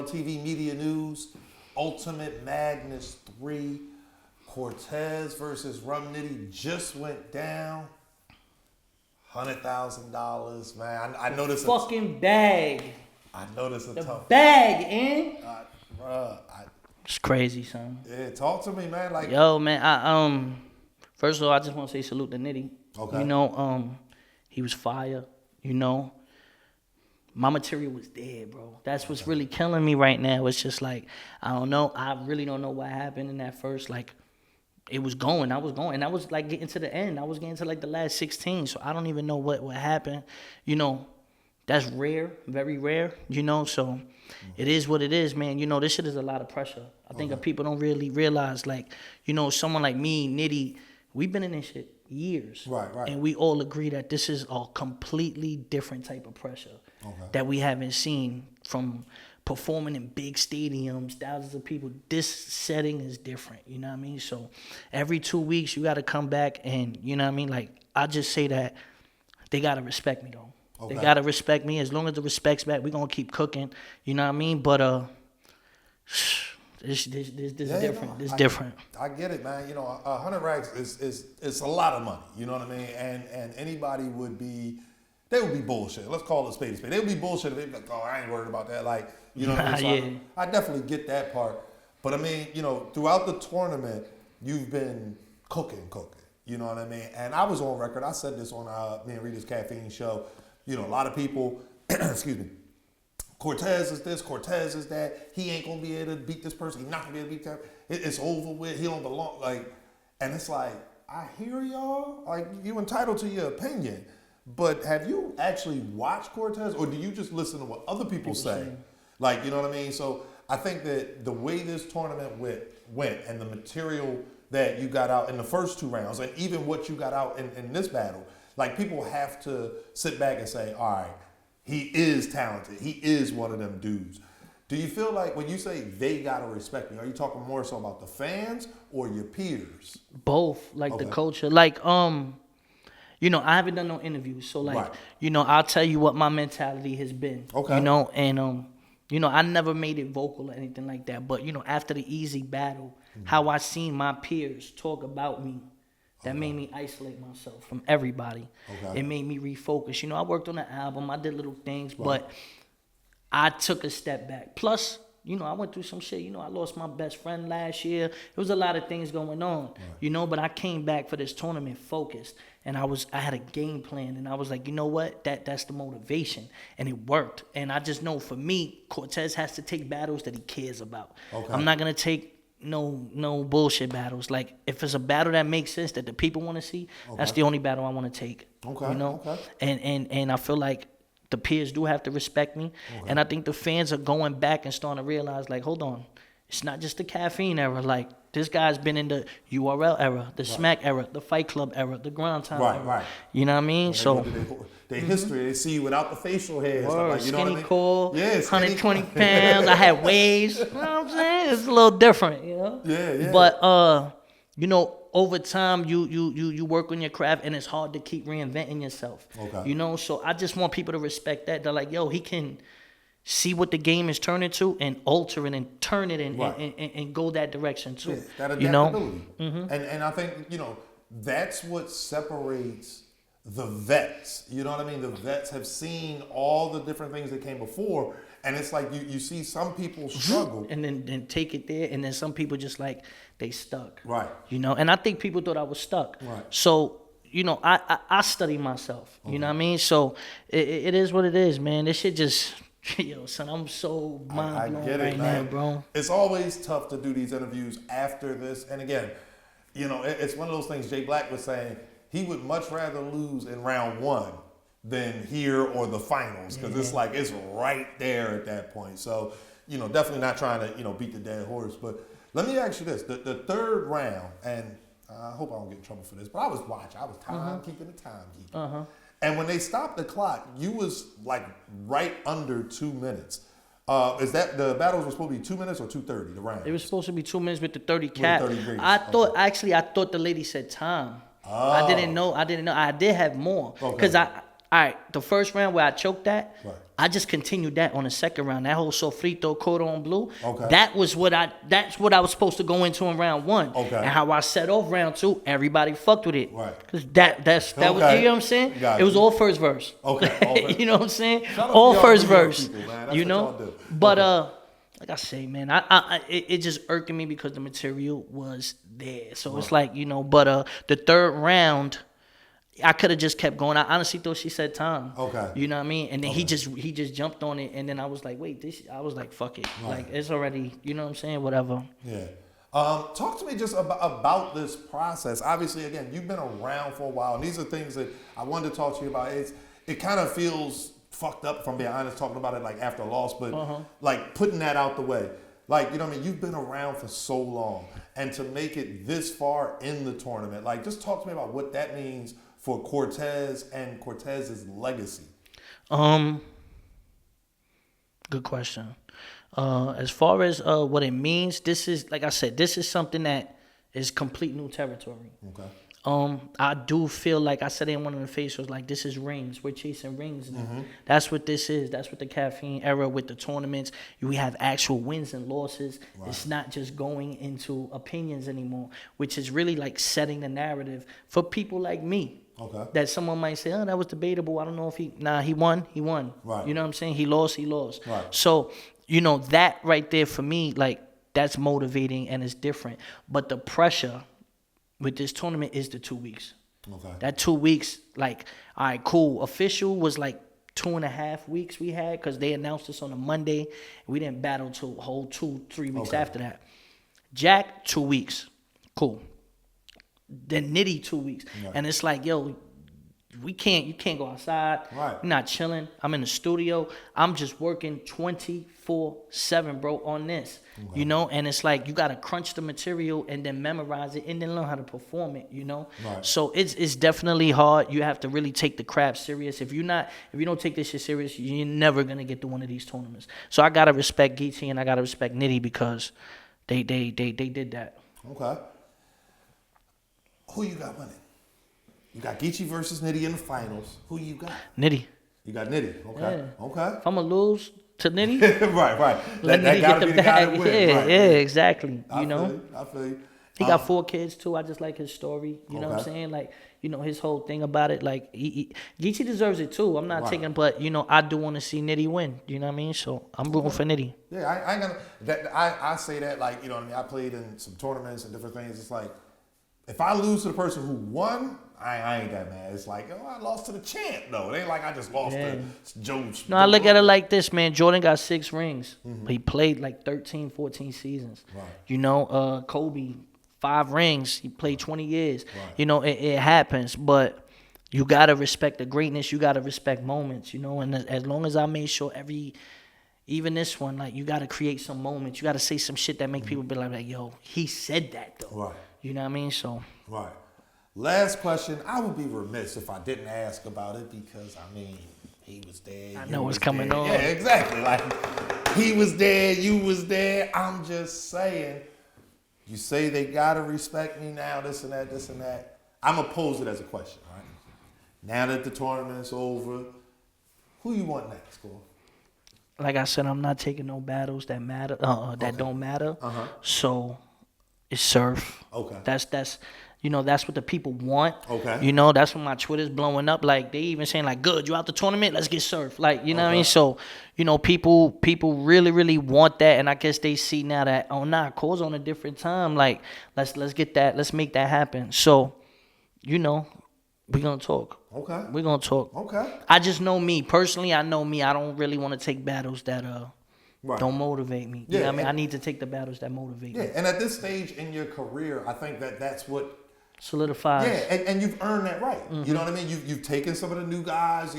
ULTV Media News, Ultimate Magnus 3, Cortez versus Rum Nitty just went down. $100,000, man. I know this fucking bag. I know this is The tough bag, in. Bruh, It's crazy, son. yeah, talk to me, man. Like, yo, man. First of all, I just want to say salute to Nitty. Okay. You know, he was fire. You know, my material was dead, bro. That's what's really killing me right now. It's just like, I don't know. I really don't know what happened in that first, like, it was going. I was going. And I was, like, getting to the end. I was getting to, like, the last 16. So I don't even know what happened. You know, that's rare, very rare, you know. So it is what it is, man. You know, this shit is a lot of pressure. I think that people don't really realize, like, you know, someone like me, Nitty, we've been in this shit years. Right. And we all agree that this is a completely different type of pressure that we haven't seen from performing in big stadiums, thousands of people. This setting is different, you know what I mean? So every 2 weeks, you got to come back and, you know what I mean? Like, I just say that they got to respect me, though. They got to respect me. As long as the respect's back, we're going to keep cooking, you know what I mean? But this is different. It's different. I get it, man. You know, 100 racks is a lot of money. You know what I mean? And anybody would be bullshit. Let's call it spade a spade. They would be bullshit if they'd be like, oh, I ain't worried about that. Like, you know what I mean? So I definitely get that part. But I mean, you know, throughout the tournament, you've been cooking. You know what I mean? And I was on record. I said this on me and Rita's Caffeine show. You know, a lot of people, excuse me, Cortez is this, Cortez is that. He ain't gonna be able to beat this person. He's not gonna be able to beat that. It's over with. He don't belong. Like, and it's like, I hear y'all. Like, you entitled to your opinion, but have you actually watched Cortez, or do you just listen to what other people say? Like, you know what I mean? So I think that the way this tournament went, and the material that you got out in the first 2 rounds, and even what you got out in this battle, like, people have to sit back and say, all right, he is talented. He is one of them dudes. Do you feel like when you say they got to respect me, are you talking more so about the fans or your peers? Both, like the culture. Like, you know, I haven't done no interviews. So, like, you know, I'll tell you what my mentality has been. Okay. You know, and, you know, I never made it vocal or anything like that. But, you know, after the Easy battle, how I seen my peers talk about me, that made me isolate myself from everybody. It made me refocus. You know, I worked on the album. I did little things, but I took a step back. Plus, you know, I went through some shit. You know, I lost my best friend last year. There was a lot of things going on, you know, but I came back for this tournament focused. And I had a game plan. And I was like, you know what? That's the motivation. And it worked. And I just know for me, Cortez has to take battles that he cares about. I'm not going to take no bullshit battles. Like, if it's a battle that makes sense that the people want to see, that's the only battle I want to take. You know? And I feel like the peers do have to respect me. And I think the fans are going back and starting to realize, like, hold on, it's not just the caffeine era. Like, this guy's been in the URL era, the Smack era, the Fight Club era, the Grind Time era. You know what I mean? So their history, they see you without the facial hair. And stuff like, you know skinny what I mean? core, Yeah, 120 pounds. I had waves. You know what I'm saying? It's a little different, you know? Yeah. But, you know, over time, you work on your craft, and it's hard to keep reinventing yourself. You know? So I just want people to respect that. They're like, yo, he can see what the game is turning to and alter it and turn it and go that direction too. Yeah, that adaptability. You know? And I think, you know, that's what separates the vets. You know what I mean? The vets have seen all the different things that came before, and it's like you see some people struggle. And then take it there, and then some people just like, they stuck. Right. You know, and I think people thought I was stuck. Right. So, you know, I study myself. You know what I mean? So it is what it is, man. This shit just... Yo, son, I'm so mind blown right now, bro. It's always tough to do these interviews after this. And again, you know, it's one of those things Jay Black was saying. He would much rather lose in round 1 than here or the finals, because it's like it's right there at that point. So, you know, definitely not trying to, you know, beat the dead horse. But let me ask you this. The third round, and I hope I don't get in trouble for this, but I was watching. I was timekeeping the timekeeping. And when they stopped the clock, you was like right under 2 minutes. Is that the battles were supposed to be 2 minutes or 2:30? The round. It was supposed to be 2 minutes with the 30 cap. 30 degrees. I thought the lady said time. I didn't know. I did have more because right, the first round where I choked that, Right. I just continued that on the second round. That whole sofrito cordon bleu. Okay. That's what I was supposed to go into in round 1. Okay. And how I set off round 2, everybody fucked with it. Right. Cause that was, you know what I'm saying? Got it was you. all first verse. Okay. All first. You know what I'm saying? Shout out All to y'all first New York verse. people, man. That's You what know? y'all do. But Okay. like I say, man, it just irking me because the material was there. So it's like, you know, but the third round, I could have just kept going. I honestly thought she said time. Okay. You know what I mean? And then he just jumped on it, and then I was like, wait, I was like, fuck it. Right. Like, it's already, you know what I'm saying? Whatever. Yeah. Talk to me just about this process. Obviously, again, you've been around for a while, and these are things that I wanted to talk to you about. It kind of feels fucked up, if I'm being honest, talking about it like after a loss, but like putting that out the way. Like, you know what I mean? You've been around for so long, and to make it this far in the tournament, like, just talk to me about what that means for Cortez and Cortez's legacy. Good question. As far as what it means, this is, like I said, this is something that is complete new territory. Okay. I do feel like I said in one of the facials, like, this is rings. We're chasing rings now. That's what this is. That's what the caffeine era with the tournaments. We have actual wins and losses. Right. It's not just going into opinions anymore, which is really like setting the narrative for people like me. Okay. That someone might say, oh, that was debatable. I don't know if he won. Right. You know what I'm saying? He lost. Right. So, you know, that right there for me, like, that's motivating and it's different. But the pressure with this tournament is the 2 weeks. Okay. That 2 weeks, like, all right, cool. Official was like 2.5 weeks we had because they announced us on a Monday. We didn't battle till a whole 2-3 weeks after that. Jack, 2 weeks. Cool. Then Nitty 2 weeks. Right. And it's like, yo, you can't go outside. Right. You're not chilling. I'm in the studio. I'm just working 24/7, bro, on this. Okay. You know, and it's like you gotta crunch the material and then memorize it and then learn how to perform it, you know? Right. So it's definitely hard. You have to really take the craft serious. If you don't take this shit serious, you're never gonna get to one of these tournaments. So I gotta respect Geechee and I gotta respect Nitty because they did that. Okay. Who you got winning? You got Geechee versus Nitty in the finals. Who you got? Nitty. You got Nitty. Okay. Yeah. Okay. If I'm going to lose to Nitty. right. Let that Nitty gotta get be the the guy bag. to win. Yeah, right. Exactly. I feel you. He got 4 kids too. I just like his story. You know what I'm Okay. saying? Like, you know, his whole thing about it. Like, Geechee deserves it too. I'm not taking, but, you know, I do want to see Nitty win. You know what I mean? So I'm rooting for Nitty. Yeah, I ain't gonna. I say that, like, you know what I mean? I played in some tournaments and different things. It's like, if I lose to the person who won, I ain't that mad. It's like, oh, I lost to the champ, though. It ain't like I just lost to Joe. No, I look at it like this, man. Jordan got 6 rings. He played like 13, 14 seasons. Right. You know, Kobe, 5 rings. He played 20 years. Right. You know, it happens, but you got to respect the greatness. You got to respect moments, you know. And as long as I made sure even this one, like, you got to create some moments. You got to say some shit that make people be like, yo, he said that, though. Right. You know what I mean? So. Right. Last question. I would be remiss if I didn't ask about it because, I mean, he was there. I know what's coming on. Yeah, exactly. Like, he was there, you was there. I'm just saying, you say they got to respect me now, this and that. I'm going to pose it as a question, right? Now that the tournament's over, who you want next, Cole? Like I said, I'm not taking no battles that matter, don't matter. So it's Surf. Okay. That's you know, that's what the people want. Okay. You know, that's when my Twitter's blowing up. Like, they even saying, like, good, you out the tournament? Let's get Surf. Like, you know what I mean? So, you know, people really, really want that. And I guess they see now that, oh, nah, Cole's on a different time. Like, let's get that. Let's make that happen. So, you know, we're going to talk. Okay. We're going to talk. Okay. I just know me. Personally, I know me. I don't really want to take battles that don't motivate me. You know what I mean? I need to take the battles that motivate me. Yeah, and at this stage in your career, I think that's what solidifies. Yeah, and you've earned that right. You know what I mean? You've taken some of the new guys.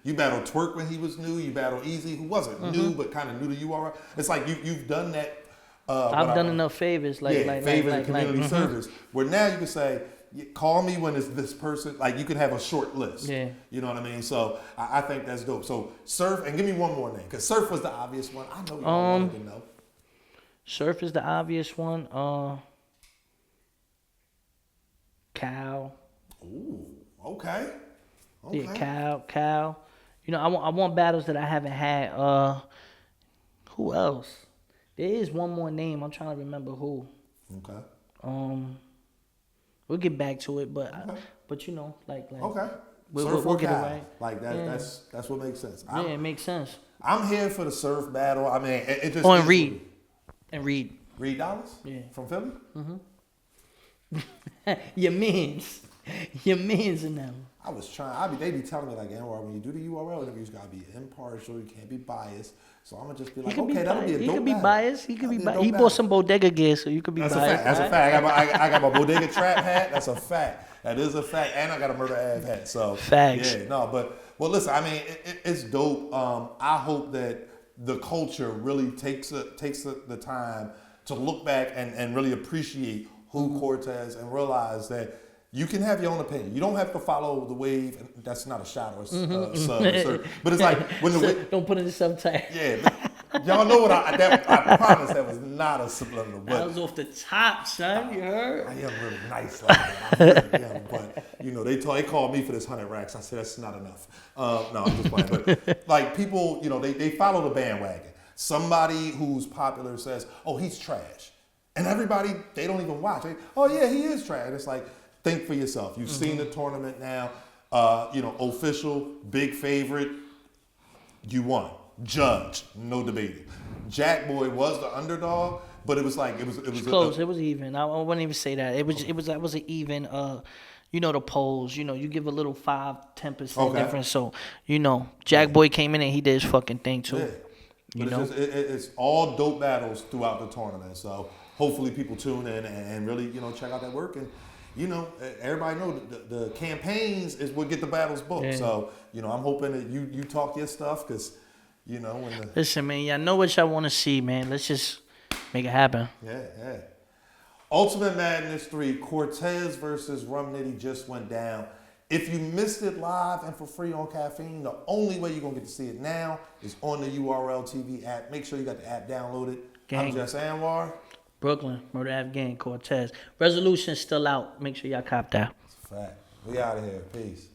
You battled Twerk when he was new. You battled Easy, who wasn't new, but kind of new to you already. It's like you've done that. I've done enough favors. Favors and community service. Where now you can say, call me when it's this person. Like, you can have a short list. Yeah. You know what I mean? So I think that's dope. So Surf, and give me one more name, because Surf was the obvious one. I know you wanted to know. Surf is the obvious one. Cal. Ooh, okay. Okay. Yeah, Cal. You know, I want battles that I haven't had. Who else? There is one more name. I'm trying to remember who. Okay. We'll get back to it, but Okay. but you know, like okay. we'll get it right. Like that. Yeah. That's what makes sense. It makes sense. I'm here for the surf battle. I mean, it just. Oh, and Reed. And Reed. Reed Dollars. Yeah. From Philly. Your mans in them. I was trying. They be telling me like, Anwar, when you do the URL interviews, you gotta be impartial. You can't be biased. So I'm gonna just be like, okay, that'll be a dope. He could be battle. biased. He could be biased. He bought some bodega gear, so you could be biased. That's a fact. I got my bodega trap hat. That's a fact. That is a fact. And I got a murder Ave hat. So facts. Yeah, no, but well, listen. I mean, it's dope. I hope that the culture really takes the time to look back and really appreciate who Cortez and realize that you can have your own opinion. You don't have to follow the wave. That's not a shot or a sub, but it's like when the don't put in the subtitle. Yeah, but y'all know what I promise that was not a subliminal. But that was off the top, son. You heard? I am really nice like that. I really am, but you know they called me for this 100 racks. I said that's not enough. No, I'm just playing. But like people, you know, they follow the bandwagon. Somebody who's popular says, "Oh, he's trash," and everybody they don't even watch. Oh yeah, he is trash. It's like. Think for yourself. You've seen the tournament now. You know, official, big favorite. You won. Judge, no debating. Jack Boy was the underdog, but it was like it was close. It was even. I wouldn't even say that. It was an even. You know the polls. You know you give a little 5-10% difference. So you know Jack Boy came in and he did his fucking thing too. Yeah. You but know it's all dope battles throughout the tournament. So hopefully people tune in and really check out that work and. You know, everybody know the campaigns is what get the battles booked. Yeah. So, I'm hoping that you talk your stuff because, when the... Listen, man, y'all know what y'all want to see, man. Let's just make it happen. Yeah. Ultimate Madness 3, Cortez versus Rum Nitty just went down. If you missed it live and for free on Caffeine, the only way you're going to get to see it now is on the Urltv app. Make sure you got the app downloaded. Gang. I'm Just Anwar. Brooklyn, Murder Afghan, Cortez. Resolution still out. Make sure y'all cop that. That's a fact. We out of here. Peace.